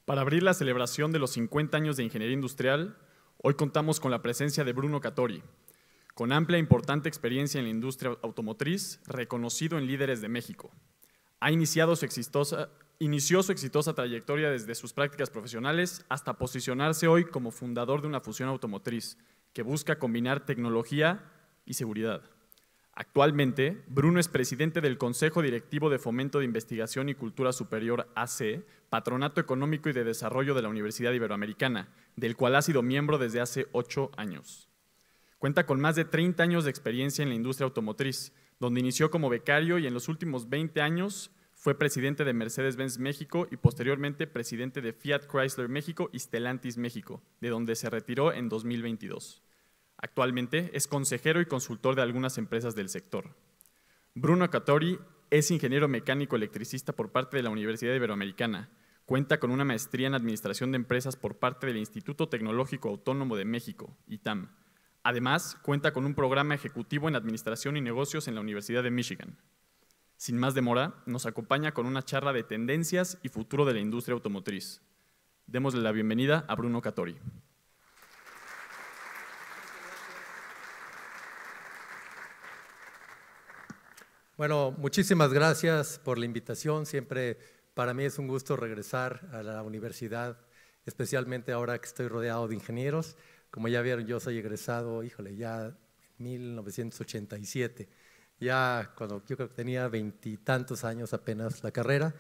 Para abrir la celebración de los 50 años de Ingeniería Industrial, hoy contamos con la presencia de Bruno Cattori, con amplia e importante experiencia en la industria automotriz, reconocido en Líderes de México. Inició su exitosa trayectoria desde sus prácticas profesionales hasta posicionarse hoy como fundador de una fusión automotriz que busca combinar tecnología y seguridad. Actualmente, Bruno es presidente del Consejo Directivo de Fomento de Investigación y Cultura Superior AC, Patronato Económico y de Desarrollo de la Universidad Iberoamericana, del cual ha sido miembro desde hace 8 años. Cuenta con más de 30 años de experiencia en la industria automotriz, donde inició como becario y en los últimos 20 años fue presidente de Mercedes-Benz México y posteriormente presidente de Fiat Chrysler México y Stellantis México, de donde se retiró en 2022. Actualmente es consejero y consultor de algunas empresas del sector. Bruno Cattori es ingeniero mecánico electricista por parte de la Universidad Iberoamericana. Cuenta con una maestría en Administración de Empresas por parte del Instituto Tecnológico Autónomo de México, ITAM. Además, cuenta con un programa ejecutivo en Administración y Negocios en la Universidad de Michigan. Sin más demora, nos acompaña con una charla de tendencias y futuro de la industria automotriz. Démosle la bienvenida a Bruno Cattori. Bueno, muchísimas gracias por la invitación. Siempre para mí es un gusto regresar a la universidad, especialmente ahora que estoy rodeado de ingenieros. Como ya vieron, yo soy egresado, ya en 1987, ya cuando yo creo que tenía 20 y tantos años apenas la carrera,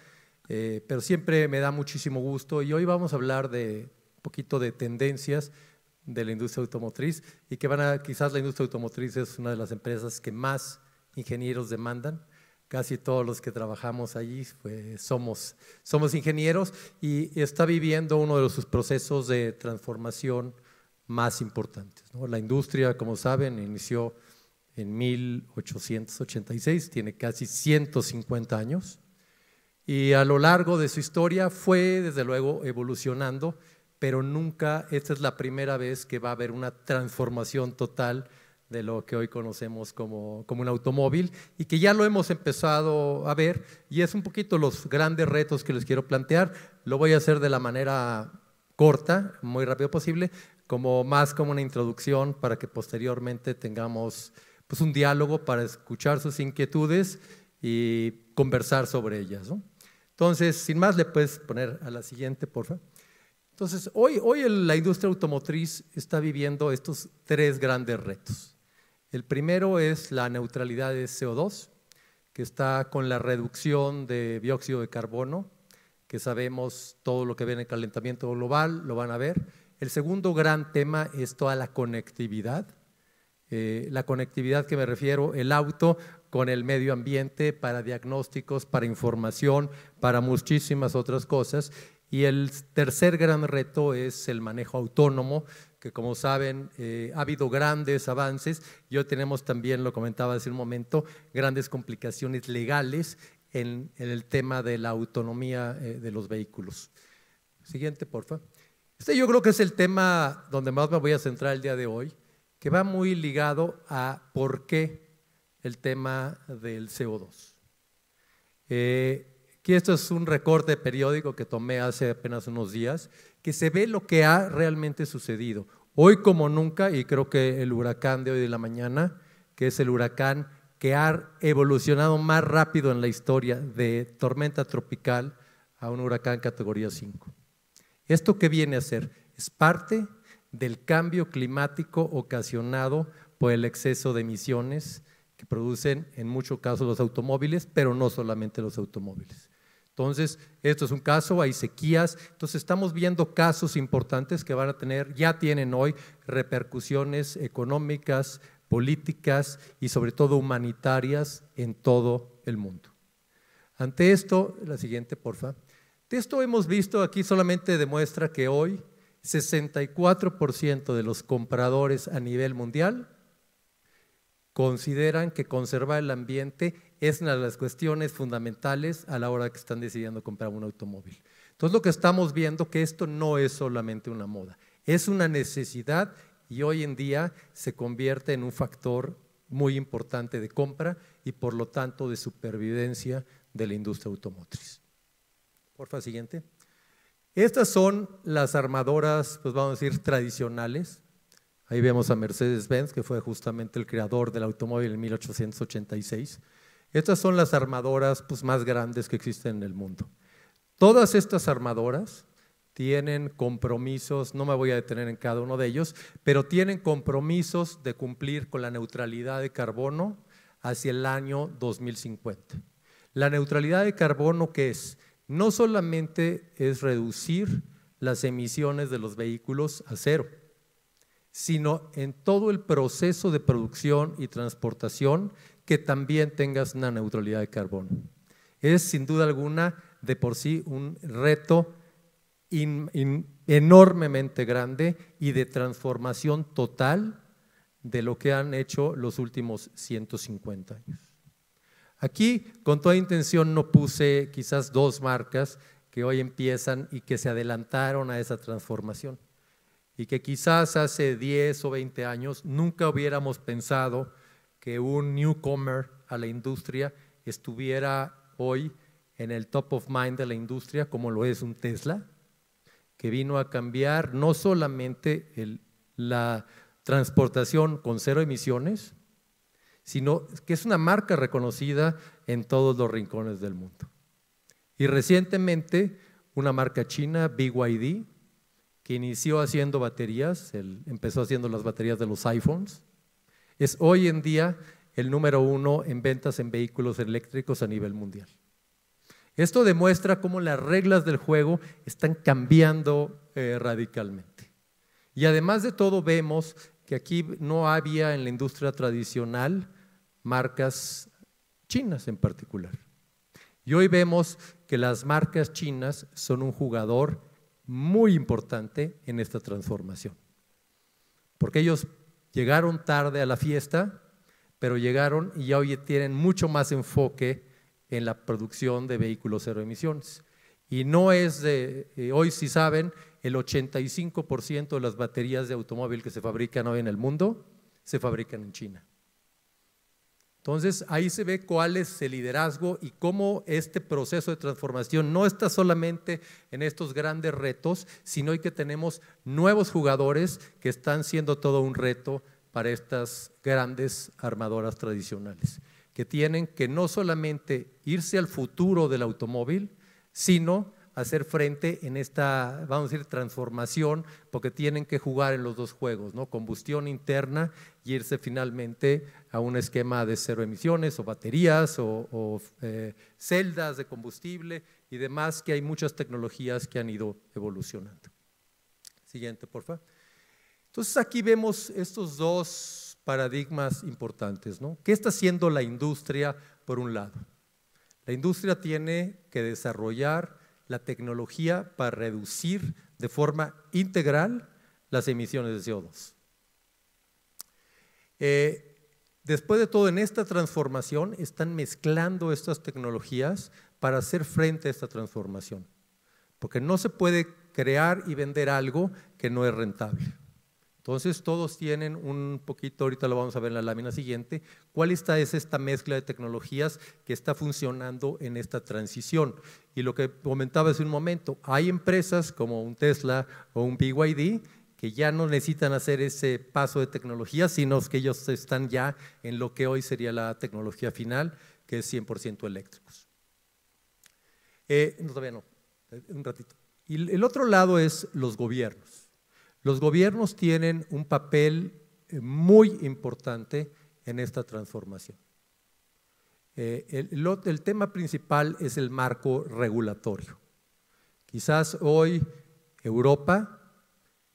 pero siempre me da muchísimo gusto y hoy vamos a hablar de un poquito de tendencias de la industria automotriz y que quizás la industria automotriz es una de las empresas que más ingenieros demandan. Casi todos los que trabajamos allí somos ingenieros y está viviendo uno de sus procesos de transformación más importantes, ¿no? La industria, como saben, inició en 1886, tiene casi 150 años y a lo largo de su historia fue desde luego evolucionando, pero nunca esta es la primera vez que va a haber una transformación total de lo que hoy conocemos como un automóvil y que ya lo hemos empezado a ver y es un poquito los grandes retos que les quiero plantear. Lo voy a hacer de la manera corta, muy rápido posible, más como una introducción para que posteriormente tengamos pues, un diálogo para escuchar sus inquietudes y conversar sobre ellas, ¿no? Entonces, sin más, le puedes poner a la siguiente, por favor. Entonces, hoy la industria automotriz está viviendo estos 3 grandes retos. El primero es la neutralidad de CO2, que está con la reducción de dióxido de carbono, que sabemos todo lo que ve en el calentamiento global, lo van a ver. El segundo gran tema es toda la conectividad. La conectividad que me refiero, el auto con el medio ambiente para diagnósticos, para información, para muchísimas otras cosas. Y el tercer gran reto es el manejo autónomo, que como saben ha habido grandes avances y hoy tenemos también, lo comentaba hace un momento, grandes complicaciones legales en el tema de la autonomía de los vehículos. Siguiente, por favor. Yo creo que es el tema donde más me voy a centrar el día de hoy, que va muy ligado a por qué el tema del CO2. Aquí esto es un recorte periódico que tomé hace apenas unos días, que se ve lo que ha realmente sucedido. Hoy como nunca, y creo que el huracán de hoy de la mañana, que es el huracán que ha evolucionado más rápido en la historia de tormenta tropical a un huracán categoría 5. ¿Esto qué viene a ser? Es parte del cambio climático ocasionado por el exceso de emisiones que producen en muchos casos los automóviles, pero no solamente los automóviles. Entonces, esto es un caso, hay sequías, entonces estamos viendo casos importantes que van a tener, ya tienen hoy repercusiones económicas, políticas y sobre todo humanitarias en todo el mundo. Ante esto, la siguiente, por favor. De esto hemos visto, aquí solamente demuestra que hoy 64% de los compradores a nivel mundial consideran que conservar el ambiente es una de las cuestiones fundamentales a la hora que están decidiendo comprar un automóvil. Entonces lo que estamos viendo que esto no es solamente una moda, es una necesidad y hoy en día se convierte en un factor muy importante de compra y por lo tanto de supervivencia de la industria automotriz. Por favor, siguiente. Estas son las armadoras, pues vamos a decir, tradicionales. Ahí vemos a Mercedes-Benz, que fue justamente el creador del automóvil en 1886. Estas son las armadoras pues, más grandes que existen en el mundo. Todas estas armadoras tienen compromisos, no me voy a detener en cada uno de ellos, pero tienen compromisos de cumplir con la neutralidad de carbono hacia el año 2050. La neutralidad de carbono, ¿qué es? No solamente es reducir las emisiones de los vehículos a cero, sino en todo el proceso de producción y transportación que también tengas una neutralidad de carbono. Es sin duda alguna de por sí un reto enormemente grande y de transformación total de lo que han hecho los últimos 150 años. Aquí, con toda intención, no puse quizás dos marcas que hoy empiezan y que se adelantaron a esa transformación y que quizás hace 10 o 20 años nunca hubiéramos pensado que un newcomer a la industria estuviera hoy en el top of mind de la industria como lo es un Tesla, que vino a cambiar no solamente la transportación con cero emisiones, sino que es una marca reconocida en todos los rincones del mundo. Y recientemente una marca china, BYD, que inició haciendo baterías, empezó haciendo las baterías de los iPhones, es hoy en día el número 1 en ventas en vehículos eléctricos a nivel mundial. Esto demuestra cómo las reglas del juego están cambiando radicalmente. Y además de todo vemos que aquí no había en la industria tradicional marcas chinas en particular. Y hoy vemos que las marcas chinas son un jugador muy importante en esta transformación. Porque ellos llegaron tarde a la fiesta, pero llegaron y ya hoy tienen mucho más enfoque en la producción de vehículos cero emisiones. Y no es hoy si saben, el 85% de las baterías de automóvil que se fabrican hoy en el mundo se fabrican en China. Entonces ahí se ve cuál es el liderazgo y cómo este proceso de transformación no está solamente en estos grandes retos, sino que tenemos nuevos jugadores que están siendo todo un reto para estas grandes armadoras tradicionales, que tienen que no solamente irse al futuro del automóvil, sino hacer frente en esta, vamos a decir, transformación, porque tienen que jugar en los dos juegos, ¿no? Combustión interna y irse finalmente a un esquema de cero emisiones o baterías o celdas de combustible y demás, que hay muchas tecnologías que han ido evolucionando. Siguiente, por favor. Entonces aquí vemos estos dos paradigmas importantes, ¿no? ¿Qué está haciendo la industria por un lado? La industria tiene que desarrollar la tecnología para reducir de forma integral las emisiones de CO2. Después de todo, en esta transformación están mezclando estas tecnologías para hacer frente a esta transformación, porque no se puede crear y vender algo que no es rentable. Entonces todos tienen un poquito, ahorita lo vamos a ver en la lámina siguiente, cuál es esta mezcla de tecnologías que está funcionando en esta transición. Y lo que comentaba hace un momento, hay empresas como un Tesla o un BYD que ya no necesitan hacer ese paso de tecnología, sino que ellos están ya en lo que hoy sería la tecnología final, que es 100% eléctricos. No, todavía no, un ratito. Y el otro lado es los gobiernos. Los gobiernos tienen un papel muy importante en esta transformación. El tema principal es el marco regulatorio. Quizás hoy Europa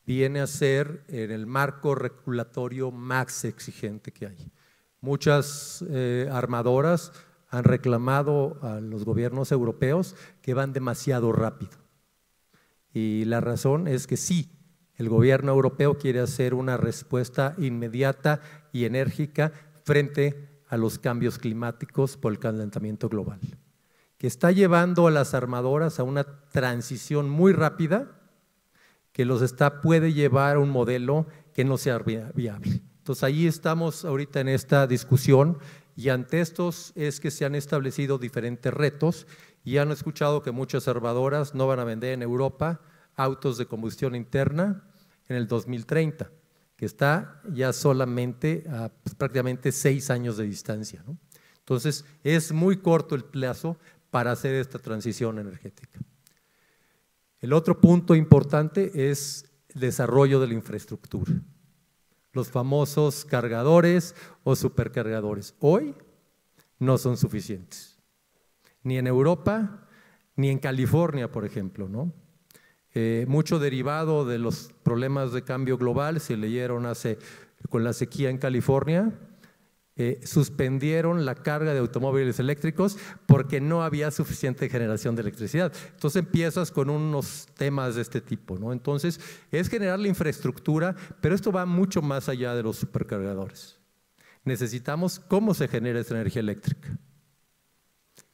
viene a ser en el marco regulatorio más exigente que hay. Muchas armadoras han reclamado a los gobiernos europeos que van demasiado rápido. Y la razón es que sí, el gobierno europeo quiere hacer una respuesta inmediata y enérgica frente a los cambios climáticos por el calentamiento global, que está llevando a las armadoras a una transición muy rápida que puede llevar a un modelo que no sea viable. Entonces ahí estamos ahorita en esta discusión y ante estos es que se han establecido diferentes retos Y han escuchado que muchas armadoras no van a vender en Europa autos de combustión interna en el 2030, que está ya solamente a prácticamente 6 años de distancia, ¿no? Entonces, es muy corto el plazo para hacer esta transición energética. El otro punto importante es el desarrollo de la infraestructura. Los famosos cargadores o supercargadores. Hoy no son suficientes, ni en Europa, ni en California, por ejemplo, ¿no? Mucho derivado de los problemas de cambio global, se leyeron con la sequía en California, suspendieron la carga de automóviles eléctricos porque no había suficiente generación de electricidad. Entonces empiezas con unos temas de este tipo, ¿no? Entonces es generar la infraestructura, pero esto va mucho más allá de los supercargadores. Necesitamos cómo se genera esa energía eléctrica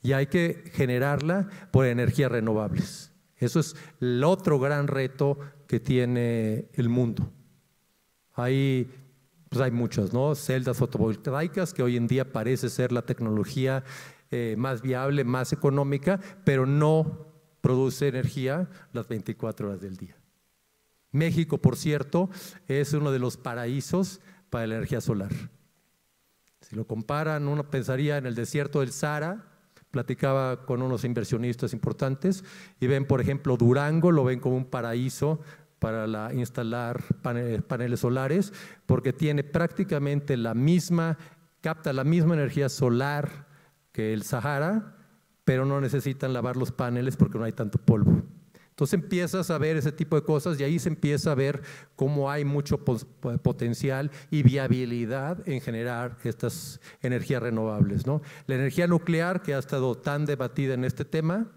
y hay que generarla por energías renovables. Eso es el otro gran reto que tiene el mundo. Hay muchas, ¿no? Celdas fotovoltaicas, que hoy en día parece ser la tecnología más viable, más económica, pero no produce energía las 24 horas del día. México, por cierto, es uno de los paraísos para la energía solar. Si lo comparan, uno pensaría en el desierto del Sahara. Platicaba con unos inversionistas importantes y ven, por ejemplo, Durango, lo ven como un paraíso para instalar paneles solares, porque tiene prácticamente capta la misma energía solar que el Sahara, pero no necesitan lavar los paneles porque no hay tanto polvo. Entonces empiezas a ver ese tipo de cosas y ahí se empieza a ver cómo hay mucho potencial y viabilidad en generar estas energías renovables, ¿no? La energía nuclear, que ha estado tan debatida en este tema,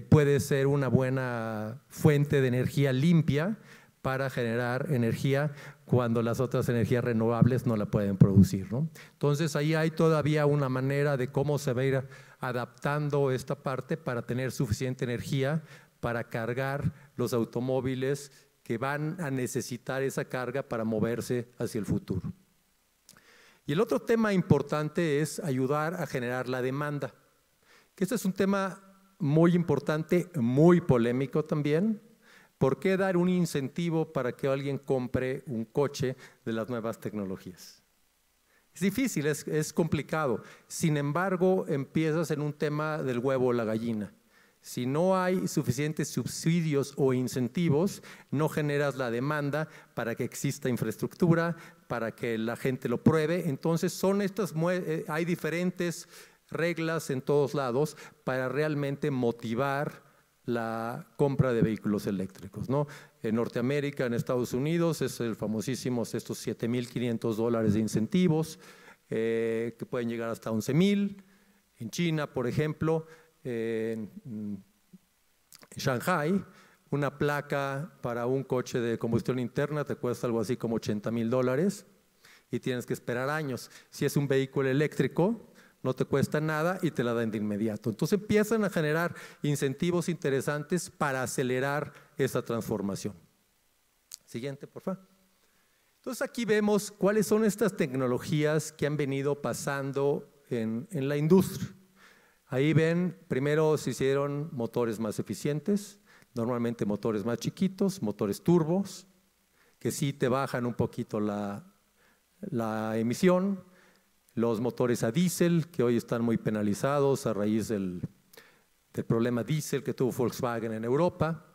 puede ser una buena fuente de energía limpia para generar energía cuando las otras energías renovables no la pueden producir, ¿no? Entonces ahí hay todavía una manera de cómo se va a ir adaptando esta parte para tener suficiente energía para cargar los automóviles que van a necesitar esa carga para moverse hacia el futuro. Y el otro tema importante es ayudar a generar la demanda, que este es un tema muy importante, muy polémico también. ¿Por qué dar un incentivo para que alguien compre un coche de las nuevas tecnologías? Es difícil, es complicado. Sin embargo, empiezas en un tema del huevo o la gallina. Si no hay suficientes subsidios o incentivos, no generas la demanda para que exista infraestructura, para que la gente lo pruebe. Entonces hay diferentes reglas en todos lados para realmente motivar la compra de vehículos eléctricos, ¿no? En Norteamérica, en Estados Unidos, es el famosísimo estos $7,500 de incentivos, que pueden llegar hasta 11,000. En China, por ejemplo, en Shanghai, una placa para un coche de combustión interna te cuesta algo así como $80,000 y tienes que esperar años. Si es un vehículo eléctrico, no te cuesta nada y te la dan de inmediato. Entonces empiezan a generar incentivos interesantes para acelerar esa transformación. Siguiente, por favor. Entonces aquí vemos cuáles son estas tecnologías que han venido pasando en la industria. Ahí ven, primero se hicieron motores más eficientes, normalmente motores más chiquitos, motores turbos, que sí te bajan un poquito la emisión. Los motores a diésel, que hoy están muy penalizados a raíz del problema diésel que tuvo Volkswagen en Europa.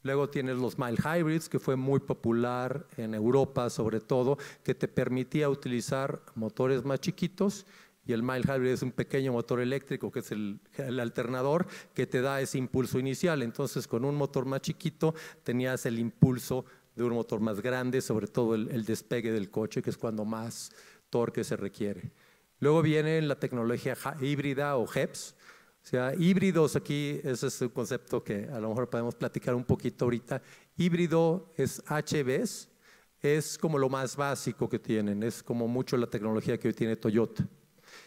Luego tienes los mild hybrids, que fue muy popular en Europa sobre todo, que te permitía utilizar motores más chiquitos, y el mild hybrid es un pequeño motor eléctrico que es el alternador que te da ese impulso inicial. Entonces con un motor más chiquito tenías el impulso de un motor más grande, sobre todo el despegue del coche, que es cuando más torque se requiere. Luego viene la tecnología híbrida o HEVs, o sea, híbridos. Aquí ese es un concepto que a lo mejor podemos platicar un poquito ahorita. Híbrido es HVs, es como lo más básico que tienen, es como mucho la tecnología que hoy tiene Toyota,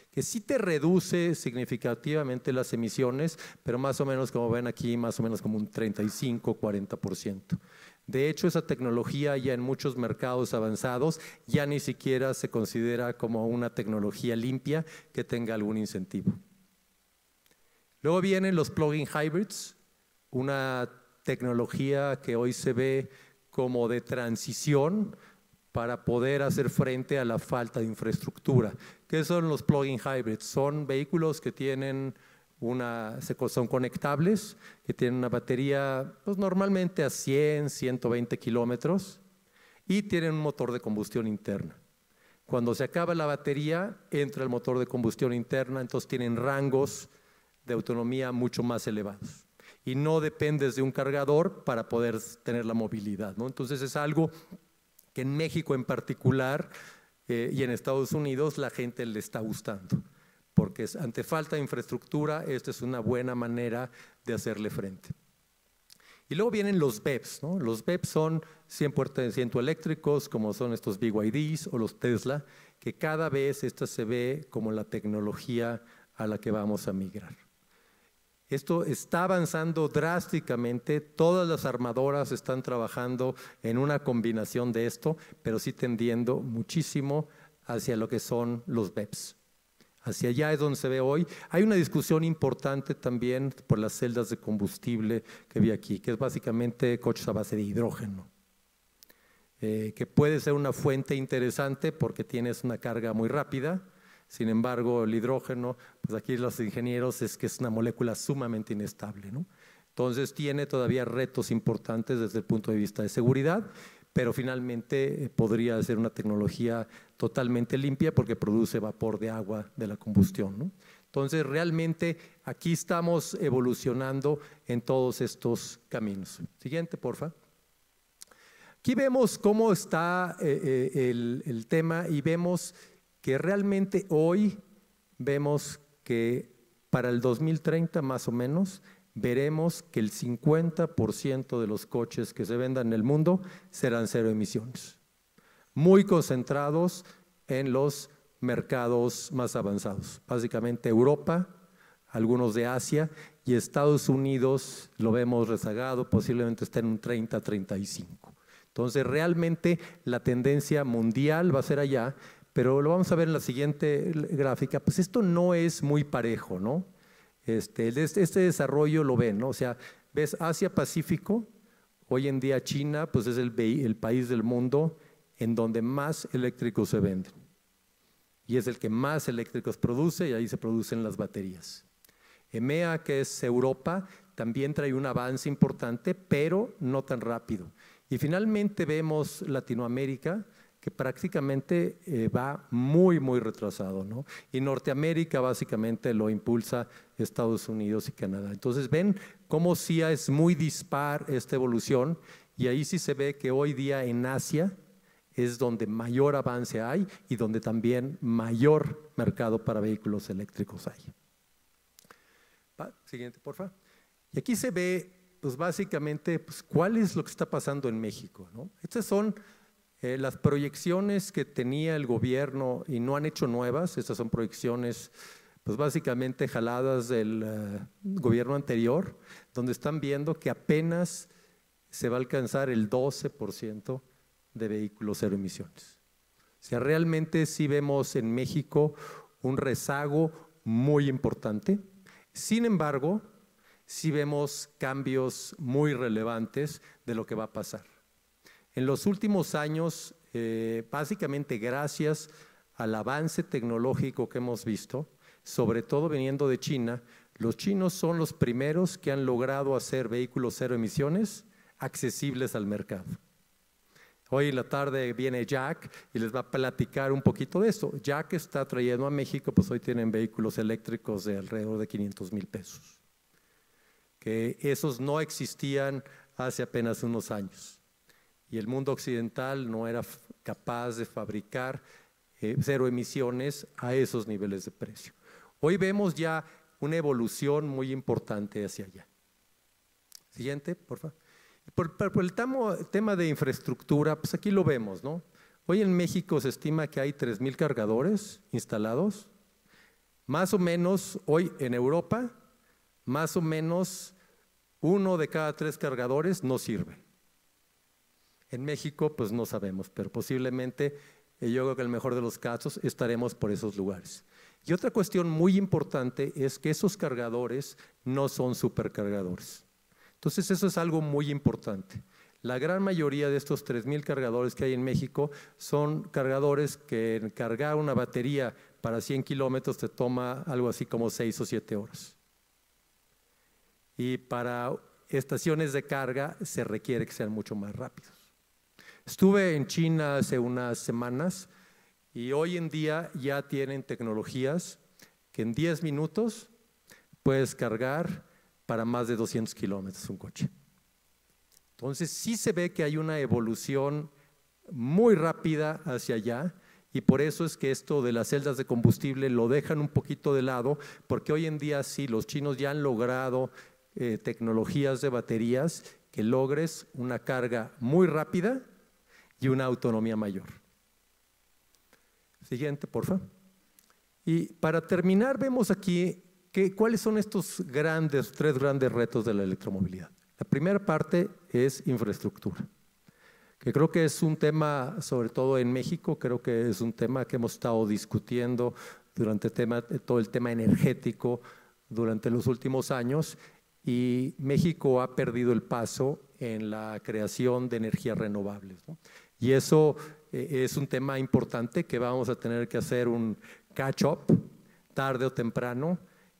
que sí te reduce significativamente las emisiones, pero más o menos, como ven aquí, más o menos como un 35-40%. De hecho, esa tecnología ya en muchos mercados avanzados ya ni siquiera se considera como una tecnología limpia que tenga algún incentivo. Luego vienen los plug-in hybrids, una tecnología que hoy se ve como de transición para poder hacer frente a la falta de infraestructura. ¿Qué son los plug-in hybrids? Son vehículos que tienen son conectables, que tienen una batería pues, normalmente a 100, 120 kilómetros y tienen un motor de combustión interna. Cuando se acaba la batería, entra el motor de combustión interna, entonces tienen rangos de autonomía mucho más elevados. Y no dependes de un cargador para poder tener la movilidad, ¿no? Entonces es algo que en México en particular y en Estados Unidos la gente le está gustando, porque ante falta de infraestructura, esta es una buena manera de hacerle frente. Y luego vienen los BEVs, ¿no? Los BEVs son 100% eléctricos, como son estos BYDs o los Tesla, que cada vez esta se ve como la tecnología a la que vamos a migrar. Esto está avanzando drásticamente, todas las armadoras están trabajando en una combinación de esto, pero sí tendiendo muchísimo hacia lo que son los BEVs. Hacia allá es donde se ve hoy. Hay una discusión importante también por las celdas de combustible que vi aquí, que es básicamente coches a base de hidrógeno, que puede ser una fuente interesante porque tienes una carga muy rápida. Sin embargo, el hidrógeno, pues aquí los ingenieros es que es una molécula sumamente inestable, ¿no? Entonces tiene todavía retos importantes desde el punto de vista de seguridad, pero finalmente podría ser una tecnología totalmente limpia porque produce vapor de agua de la combustión, ¿no? Entonces realmente aquí estamos evolucionando en todos estos caminos. Siguiente, porfa. Aquí vemos cómo está el tema y vemos que realmente hoy vemos que para el 2030 más o menos veremos que el 50% de los coches que se vendan en el mundo serán cero emisiones, muy concentrados en los mercados más avanzados, básicamente Europa, algunos de Asia y Estados Unidos lo vemos rezagado, posiblemente esté en un 30-35. Entonces realmente la tendencia mundial va a ser allá, pero lo vamos a ver en la siguiente gráfica, pues esto no es muy parejo, ¿no? Este desarrollo lo ven, ¿no? O sea, ves Asia-Pacífico, hoy en día China, pues es el país del mundo en donde más eléctricos se venden. Y es el que más eléctricos produce y ahí se producen las baterías. EMEA, que es Europa, también trae un avance importante, pero no tan rápido. Y finalmente vemos Latinoamérica, que prácticamente va muy, muy retrasado, ¿no? Y Norteamérica básicamente lo impulsa Estados Unidos y Canadá. Entonces ven cómo sí es muy dispar esta evolución y ahí sí se ve que hoy día en Asia es donde mayor avance hay y donde también mayor mercado para vehículos eléctricos hay. Siguiente, por favor. Y aquí se ve, pues básicamente, pues, cuál es lo que está pasando en México, ¿no? Estas son las proyecciones que tenía el gobierno y no han hecho nuevas, estas son proyecciones pues básicamente jaladas del gobierno anterior, donde están viendo que apenas se va a alcanzar el 12% de vehículos cero emisiones. O sea, realmente sí vemos en México un rezago muy importante. Sin embargo, sí vemos cambios muy relevantes de lo que va a pasar. En los últimos años, básicamente gracias al avance tecnológico que hemos visto, sobre todo viniendo de China, los chinos son los primeros que han logrado hacer vehículos cero emisiones accesibles al mercado. Hoy en la tarde viene Jack y les va a platicar un poquito de esto. Jack está trayendo a México, pues hoy tienen vehículos eléctricos de alrededor de 500,000 pesos, que esos no existían hace apenas unos años. Y el mundo occidental no era capaz de fabricar cero emisiones a esos niveles de precio. Hoy vemos ya una evolución muy importante hacia allá. Siguiente, por favor. Por el tema de infraestructura, pues aquí lo vemos, ¿no? Hoy en México se estima que hay 3,000 cargadores instalados. Más o menos, hoy en Europa, más o menos 1 de cada 3 cargadores no sirve. En México, pues no sabemos, pero posiblemente, yo creo que en el mejor de los casos, estaremos por esos lugares. Y otra cuestión muy importante es que esos cargadores no son supercargadores. Entonces eso es algo muy importante. La gran mayoría de estos 3,000 cargadores que hay en México son cargadores que en cargar una batería para 100 kilómetros te toma algo así como 6 o 7 horas. Y para estaciones de carga se requiere que sean mucho más rápidos. Estuve en China hace unas semanas y hoy en día ya tienen tecnologías que en 10 minutos puedes cargar para más de 200 kilómetros un coche. Entonces sí se ve que hay una evolución muy rápida hacia allá y por eso es que esto de las celdas de combustible lo dejan un poquito de lado, porque hoy en día sí, los chinos ya han logrado tecnologías de baterías que logres una carga muy rápida y una autonomía mayor. Siguiente, por favor. Y para terminar, vemos aquí cuáles son estos tres grandes retos de la electromovilidad. La primera parte es infraestructura, que creo que es un tema, sobre todo en México, creo que es un tema que hemos estado discutiendo durante todo el tema energético durante los últimos años, y México ha perdido el paso en la creación de energías renovables, ¿no? Y eso es un tema importante que vamos a tener que hacer un catch-up tarde o temprano.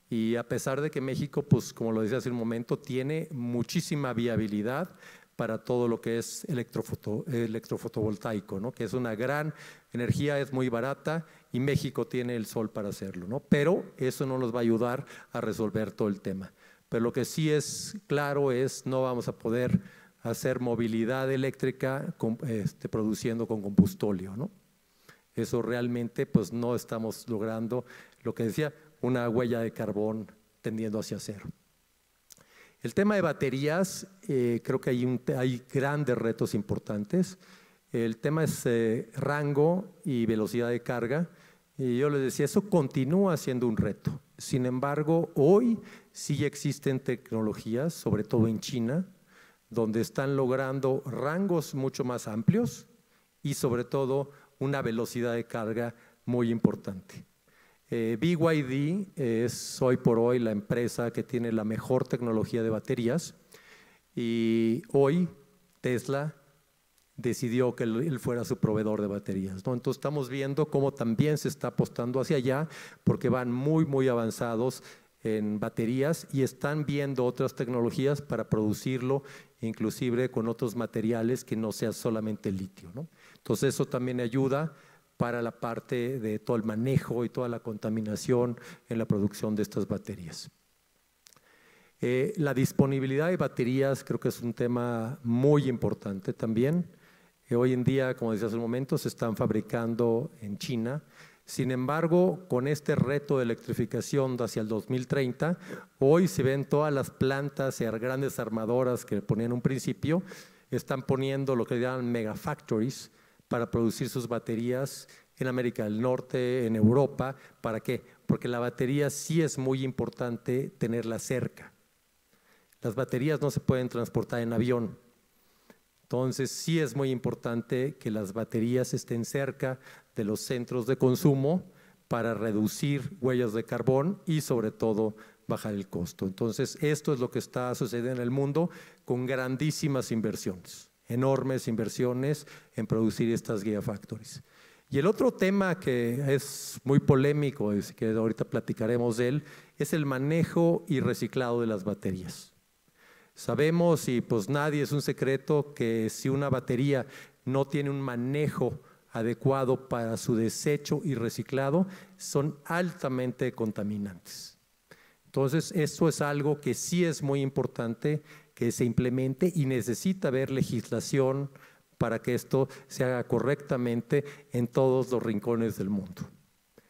Y a pesar de que México, pues como lo decía hace un momento, tiene muchísima viabilidad para todo lo que es electrofotovoltaico, ¿no? Que es una gran energía, es muy barata y México tiene el sol para hacerlo, ¿no? Pero eso no nos va a ayudar a resolver todo el tema. Pero lo que sí es claro es no vamos a poder hacer movilidad eléctrica produciendo con combustóleo, ¿no? Eso realmente pues no estamos logrando lo que decía, una huella de carbón tendiendo hacia cero. El tema de baterías, creo que hay grandes retos importantes. El tema es rango y velocidad de carga. Y yo les decía, eso continúa siendo un reto. Sin embargo, hoy sí existen tecnologías, sobre todo en China, donde están logrando rangos mucho más amplios y sobre todo una velocidad de carga muy importante. BYD es hoy por hoy la empresa que tiene la mejor tecnología de baterías y hoy Tesla decidió que él fuera su proveedor de baterías, ¿no? Entonces estamos viendo cómo también se está apostando hacia allá porque van muy avanzados en baterías y están viendo otras tecnologías para producirlo, inclusive con otros materiales que no sea solamente el litio, ¿no? Entonces eso también ayuda para la parte de todo el manejo y toda la contaminación en la producción de estas baterías. La disponibilidad de baterías creo que es un tema muy importante también. Hoy en día, como decía hace un momento, se están fabricando en China. Sin embargo, con este reto de electrificación hacia el 2030, hoy se ven todas las plantas y grandes armadoras que ponían un principio, están poniendo lo que llaman megafactories para producir sus baterías en América del Norte, en Europa. ¿Para qué? Porque la batería sí es muy importante tenerla cerca. Las baterías no se pueden transportar en avión. Entonces sí es muy importante que las baterías estén cerca de los centros de consumo para reducir huellas de carbón y sobre todo bajar el costo. Entonces esto es lo que está sucediendo en el mundo con grandísimas inversiones, enormes inversiones en producir estas gigafactories. Y el otro tema que es muy polémico, es que ahorita platicaremos de él, es el manejo y reciclado de las baterías. Sabemos, y pues nadie es un secreto, que si una batería no tiene un manejo adecuado para su desecho y reciclado, son altamente contaminantes. Entonces, esto es algo que sí es muy importante que se implemente y necesita haber legislación para que esto se haga correctamente en todos los rincones del mundo.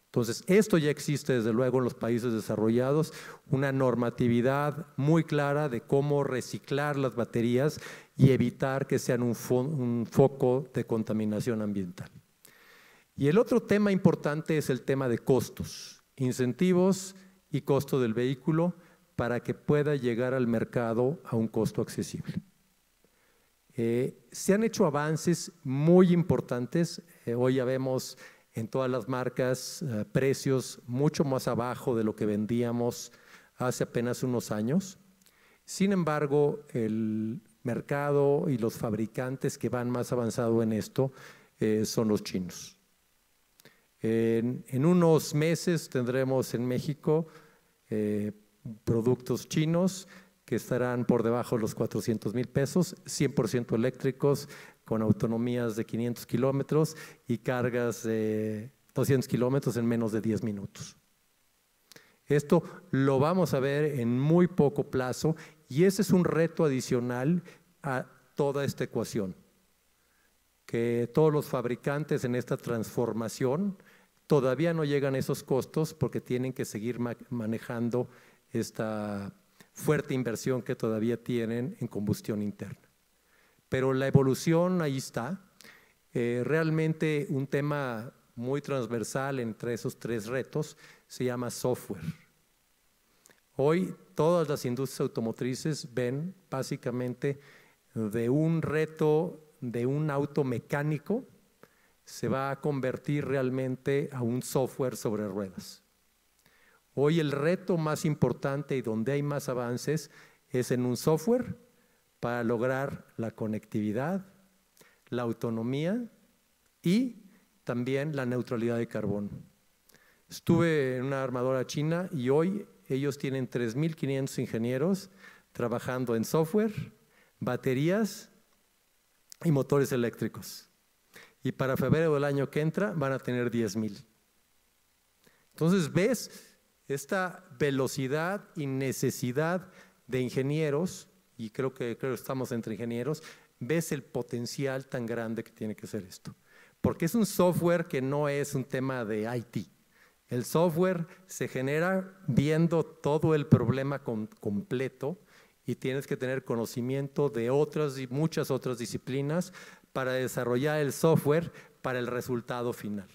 Entonces, esto ya existe desde luego en los países desarrollados, una normatividad muy clara de cómo reciclar las baterías y evitar que sean un foco de contaminación ambiental. Y el otro tema importante es el tema de costos, incentivos y costo del vehículo para que pueda llegar al mercado a un costo accesible. Se han hecho avances muy importantes, hoy ya vemos en todas las marcas, precios mucho más abajo de lo que vendíamos hace apenas unos años. Sin embargo, el mercado y los fabricantes que van más avanzado en esto son los chinos. En unos meses tendremos en México productos chinos que estarán por debajo de los 400,000 pesos, 100% eléctricos, con autonomías de 500 kilómetros y cargas de 200 kilómetros en menos de 10 minutos. Esto lo vamos a ver en muy poco plazo y ese es un reto adicional a toda esta ecuación, que todos los fabricantes en esta transformación todavía no llegan a esos costos porque tienen que seguir manejando esta fuerte inversión que todavía tienen en combustión interna. Pero la evolución ahí está. Realmente un tema muy transversal entre esos tres retos se llama software. Hoy todas las industrias automotrices ven básicamente de un reto de un auto mecánico se va a convertir realmente a un software sobre ruedas. Hoy el reto más importante y donde hay más avances es en un software para lograr la conectividad, la autonomía y también la neutralidad de carbono. Estuve en una armadora china y hoy ellos tienen 3,500 ingenieros trabajando en software, baterías y motores eléctricos. Y para febrero del año que entra van a tener 10,000. Entonces ves esta velocidad y necesidad de ingenieros, y creo que estamos entre ingenieros, ves el potencial tan grande que tiene que ser esto. Porque es un software que no es un tema de IT. El software se genera viendo todo el problema completo y tienes que tener conocimiento de otras y muchas otras disciplinas para desarrollar el software para el resultado final.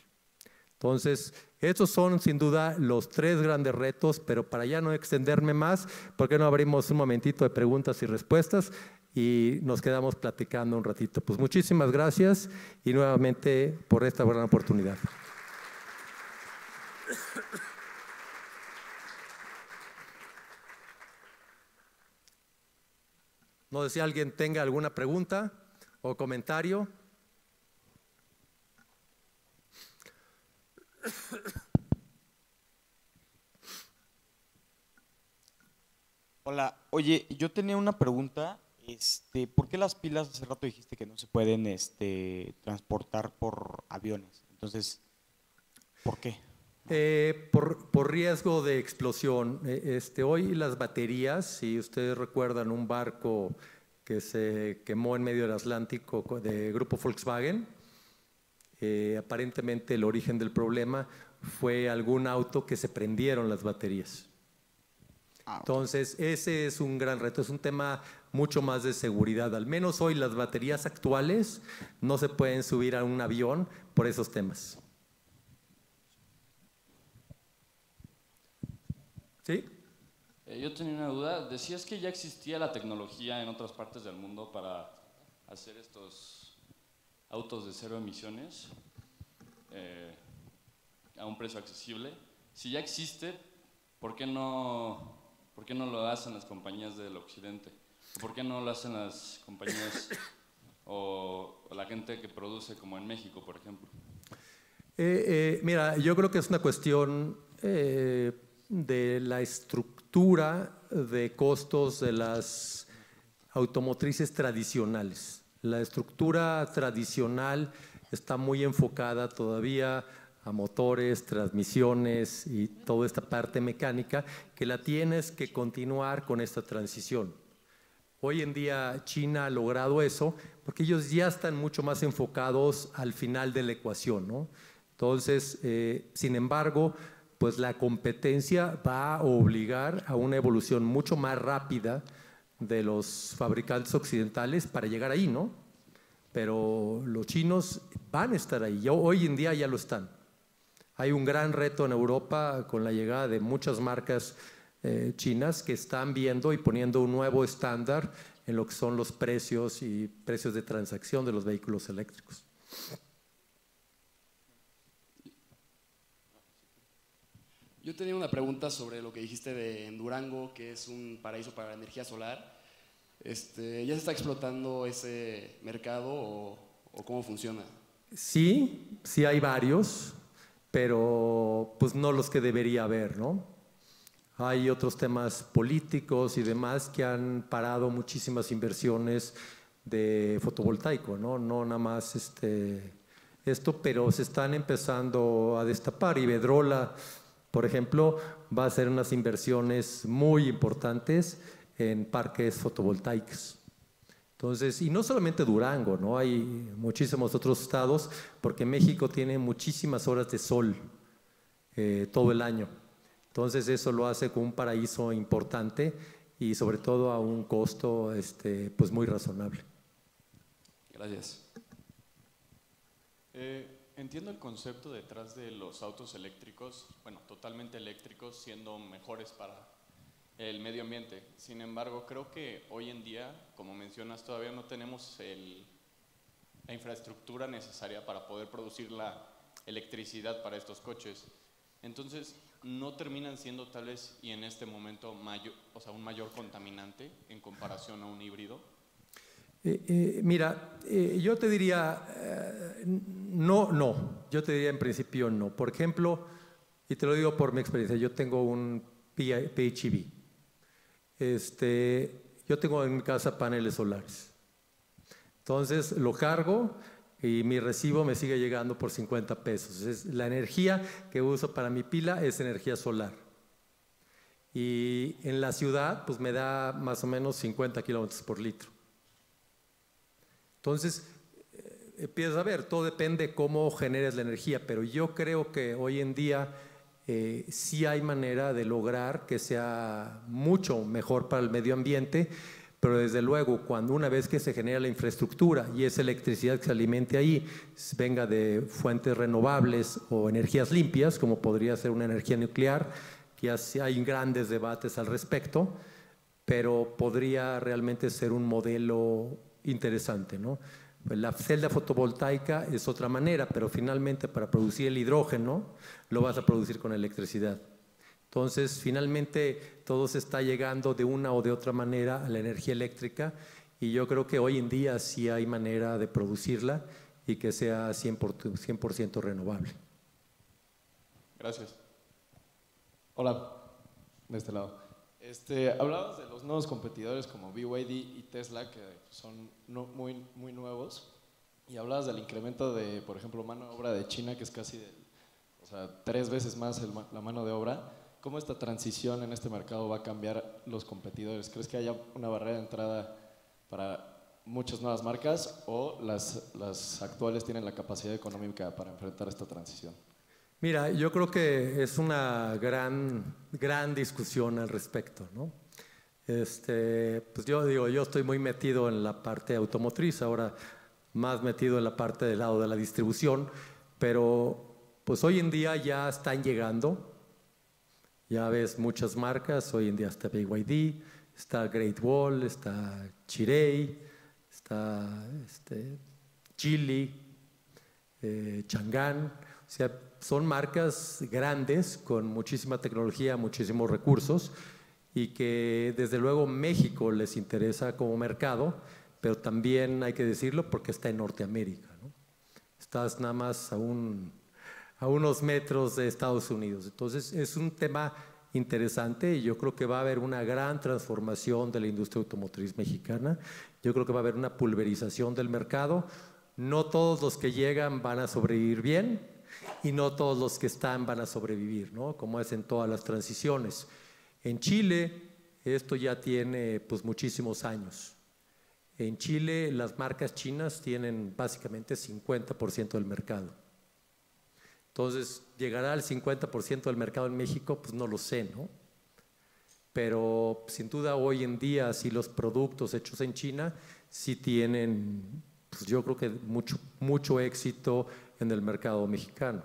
Entonces, estos son sin duda los tres grandes retos, pero para ya no extenderme más, ¿por qué no abrimos un momentito de preguntas y respuestas y nos quedamos platicando un ratito? Pues muchísimas gracias y nuevamente por esta gran oportunidad. No sé si alguien tenga alguna pregunta o comentario. Hola, oye, yo tenía una pregunta, ¿por qué las pilas hace rato dijiste que no se pueden transportar por aviones? Entonces, ¿por qué? Por riesgo de explosión. Hoy las baterías, si ustedes recuerdan un barco que se quemó en medio del Atlántico de grupo Volkswagen, aparentemente el origen del problema fue algún auto que se prendieron las baterías. Entonces, ese es un gran reto, es un tema mucho más de seguridad. Al menos hoy las baterías actuales no se pueden subir a un avión por esos temas. ¿Sí? Yo tenía una duda. Decías que ya existía la tecnología en otras partes del mundo para hacer estos autos de cero emisiones a un precio accesible. Si ya existe, ¿por qué no lo hacen las compañías del occidente? ¿Por qué no lo hacen las compañías o la gente que produce como en México, por ejemplo? Mira, yo creo que es una cuestión de la estructura de costos de las automotrices tradicionales. La estructura tradicional está muy enfocada todavía a motores, transmisiones y toda esta parte mecánica que la tienes que continuar con esta transición. Hoy en día China ha logrado eso porque ellos ya están mucho más enfocados al final de la ecuación, ¿no? Entonces, sin embargo, pues la competencia va a obligar a una evolución mucho más rápida de los fabricantes occidentales para llegar ahí, ¿no? Pero los chinos van a estar ahí, hoy en día ya lo están. Hay un gran reto en Europa con la llegada de muchas marcas chinas que están viendo y poniendo un nuevo estándar en lo que son los precios y precios de transacción de los vehículos eléctricos. Yo tenía una pregunta sobre lo que dijiste de en Durango, que es un paraíso para la energía solar. ¿Ya se está explotando ese mercado o cómo funciona? Sí, sí hay varios, pero pues no los que debería haber, ¿no? Hay otros temas políticos y demás que han parado muchísimas inversiones de fotovoltaico, ¿no? No nada más esto, pero se están empezando a destapar. Iberdrola, por ejemplo, va a hacer unas inversiones muy importantes en parques fotovoltaicos. Entonces, y no solamente Durango, ¿no? Hay muchísimos otros estados, porque México tiene muchísimas horas de sol todo el año. Entonces, eso lo hace como un paraíso importante y sobre todo a un costo pues muy razonable. Gracias. Entiendo el concepto detrás de los autos eléctricos, bueno, totalmente eléctricos, siendo mejores para el medio ambiente. Sin embargo, creo que hoy en día, como mencionas, todavía no tenemos la infraestructura necesaria para poder producir la electricidad para estos coches. Entonces, ¿no terminan siendo tal vez y en este momento un mayor contaminante en comparación a un híbrido? Mira, yo te diría no, yo te diría en principio no. Por ejemplo, y te lo digo por mi experiencia, yo tengo un PHEV. Yo tengo en mi casa paneles solares. Entonces lo cargo y mi recibo me sigue llegando por 50 pesos. La energía que uso para mi pila es energía solar. Y en la ciudad pues me da más o menos 50 kilómetros por litro. Entonces, empiezas a ver, todo depende cómo generes la energía, pero yo creo que hoy en día sí hay manera de lograr que sea mucho mejor para el medio ambiente, pero desde luego, cuando una vez que se genera la infraestructura y esa electricidad que se alimente ahí, venga de fuentes renovables o energías limpias, como podría ser una energía nuclear, que ya hay grandes debates al respecto, pero podría realmente ser un modelo interesante, ¿no? La celda fotovoltaica es otra manera, pero finalmente para producir el hidrógeno lo vas a producir con electricidad. Entonces, finalmente todo se está llegando de una o de otra manera a la energía eléctrica y yo creo que hoy en día sí hay manera de producirla y que sea 100% renovable. Gracias. Hola, de este lado. Hablabas de los nuevos competidores como BYD y Tesla, que son muy nuevos, y hablabas del incremento de, por ejemplo, mano de obra de China, que es casi 3 veces más la mano de obra. ¿Cómo esta transición en este mercado va a cambiar los competidores? ¿Crees que haya una barrera de entrada para muchas nuevas marcas o las actuales tienen la capacidad económica para enfrentar esta transición? Mira, yo creo que es una gran discusión al respecto, ¿no? Pues yo digo, yo estoy muy metido en la parte automotriz, ahora más metido en la parte del lado de la distribución, pero pues hoy en día ya están llegando, ya ves muchas marcas, hoy en día está BYD, está Great Wall, está Chery, está Geely, Changan, o sea, son marcas grandes con muchísima tecnología, muchísimos recursos y que desde luego México les interesa como mercado, pero también hay que decirlo porque está en Norteamérica, ¿no? Estás nada más a unos metros de Estados Unidos. Entonces es un tema interesante y yo creo que va a haber una gran transformación de la industria automotriz mexicana. Yo creo que va a haber una pulverización del mercado. No todos los que llegan van a sobrevivir bien y no todos los que están van a sobrevivir, ¿no? Como es en todas las transiciones. En Chile esto ya tiene pues muchísimos años. En Chile las marcas chinas tienen básicamente 50% del mercado. Entonces, ¿llegará al 50% del mercado en México? Pues no lo sé, ¿no? Pero sin duda hoy en día sí los productos hechos en China sí tienen, pues yo creo que mucho éxito en el mercado mexicano.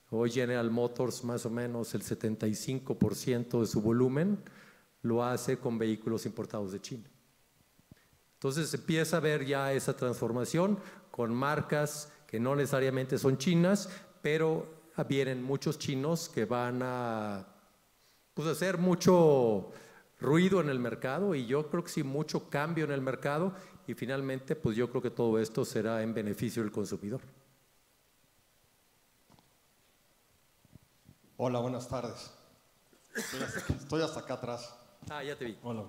Hoy General Motors más o menos el 75% de su volumen lo hace con vehículos importados de China. Entonces empieza a ver ya esa transformación con marcas que no necesariamente son chinas, pero vienen muchos chinos que van a pues, hacer mucho ruido en el mercado y yo creo que sí, mucho cambio en el mercado y finalmente pues yo creo que todo esto será en beneficio del consumidor. Hola, buenas tardes. Estoy hasta acá atrás. Ah, ya te vi. Hola.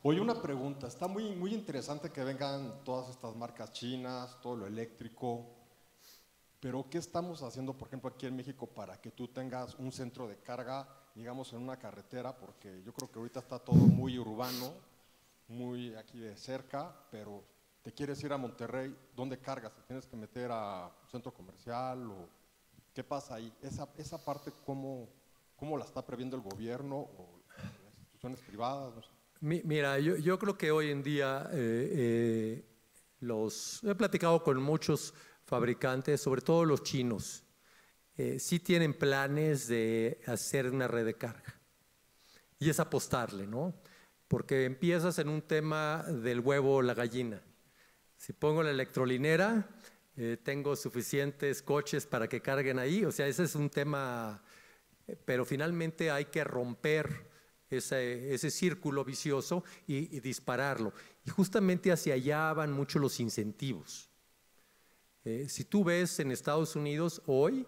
Oye, una pregunta. Está muy interesante que vengan todas estas marcas chinas, todo lo eléctrico, pero ¿qué estamos haciendo, por ejemplo, aquí en México para que tú tengas un centro de carga, digamos, en una carretera? Porque yo creo que ahorita está todo muy urbano, muy aquí de cerca, pero te quieres ir a Monterrey, ¿dónde cargas? ¿Te tienes que meter a un centro comercial o qué pasa ahí? Esa parte, ¿cómo la está previendo el gobierno o las instituciones privadas? No sé. Mira, yo creo que hoy en día he platicado con muchos fabricantes, sobre todo los chinos, sí tienen planes de hacer una red de carga y es apostarle, ¿no? Porque empiezas en un tema del huevo o la gallina. Si pongo la electrolinera, tengo suficientes coches para que carguen ahí, o sea, ese es un tema, pero finalmente hay que romper ese círculo vicioso y dispararlo. Y justamente hacia allá van mucho los incentivos. Si tú ves en Estados Unidos hoy,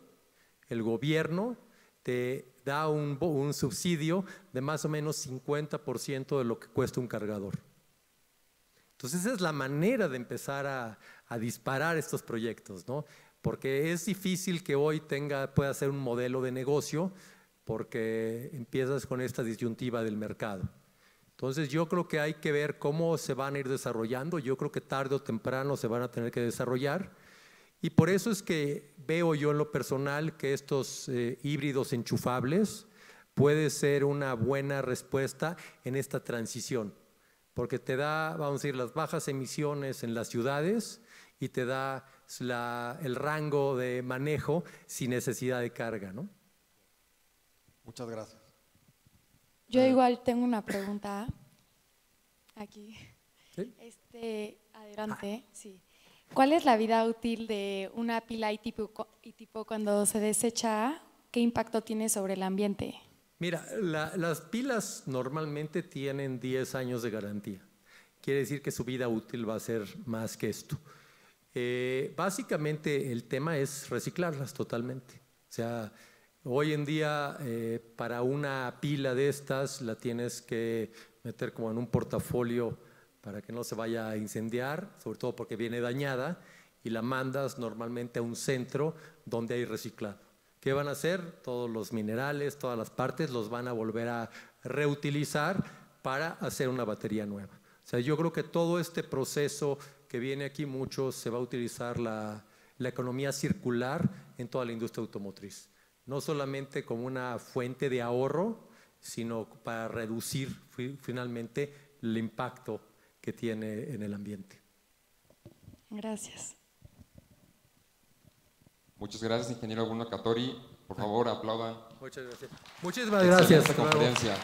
el gobierno te da un subsidio de más o menos 50% de lo que cuesta un cargador. Entonces esa es la manera de empezar a disparar estos proyectos, ¿no? Porque es difícil que hoy pueda ser un modelo de negocio porque empiezas con esta disyuntiva del mercado. Entonces yo creo que hay que ver cómo se van a ir desarrollando, yo creo que tarde o temprano se van a tener que desarrollar y por eso es que veo yo en lo personal que estos híbridos enchufables puede ser una buena respuesta en esta transición, porque te da, vamos a decir, las bajas emisiones en las ciudades y te da el rango de manejo sin necesidad de carga, ¿no? Muchas gracias. Yo igual tengo una pregunta aquí. ¿Sí? Adelante, sí. ¿Cuál es la vida útil de una pila y tipo cuando se desecha? ¿Qué impacto tiene sobre el ambiente? Mira, las pilas normalmente tienen 10 años de garantía. Quiere decir que su vida útil va a ser más que esto. Básicamente el tema es reciclarlas totalmente. O sea, hoy en día para una pila de estas la tienes que meter como en un portafolio para que no se vaya a incendiar, sobre todo porque viene dañada, y la mandas normalmente a un centro donde hay reciclado. ¿Qué van a hacer? Todos los minerales, todas las partes los van a volver a reutilizar para hacer una batería nueva. O sea, yo creo que todo este proceso que viene aquí mucho se va a utilizar la economía circular en toda la industria automotriz. No solamente como una fuente de ahorro, sino para reducir finalmente el impacto que tiene en el ambiente. Gracias. Muchas gracias, ingeniero Bruno Cattori. Por favor, aplaudan. Muchas gracias. Muchísimas gracias. Excelente conferencia.